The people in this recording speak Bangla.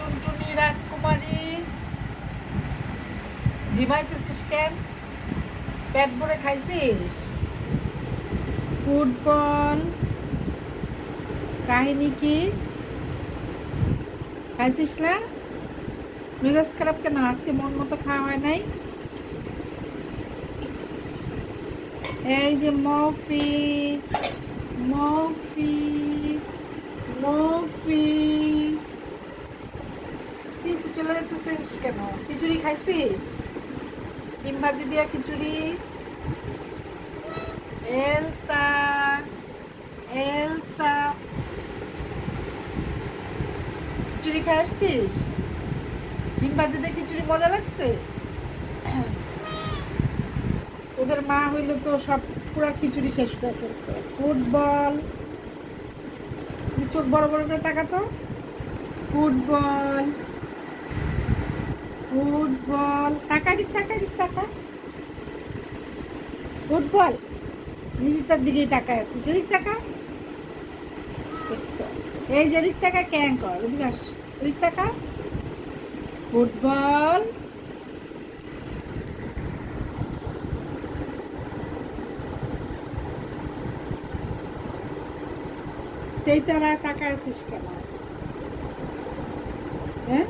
টুনটুনি রাজকুমারী, ঝিমাইতেছিস কেন? পেট ভরে খাইছিস? ফুটবল কাহিনী কি খাইছিস না? মেজাজ খারাপ কেন? আজকে মন মতো খাওয়া হয় নাই? এই যে মফি, মফি, মফি, কিছু চলে যেতেছিস কেন? খিচুড়ি খাইছিস? ডিম ভাজি দিয়া খিচুড়ি। এলসা, এলসা, খিচুড়ি খাই আসছিস? ডিম ভাজি দিয়ে খিচুড়ি মজা লাগছে? ওদের মা হইলে তো সব পুরা খিচুড়ি শেষ করে ফেলতো। ফুটবল, চোখ বড় বড় করে তাকাতো। ফুটবল, ফুটবল, টাকা দিক, টাকা দিক, টাকা। ফুটবল নিদিতার দিকেই টাকায় আছে, সেদিক টাকা। দেখছো? এই যে দিক টাকা ক্যাং কর, ওদিকে আস, ওদিক টাকা। ফুটবল, সেই তারা টাকা আছিস কেন? হ্যাঁ,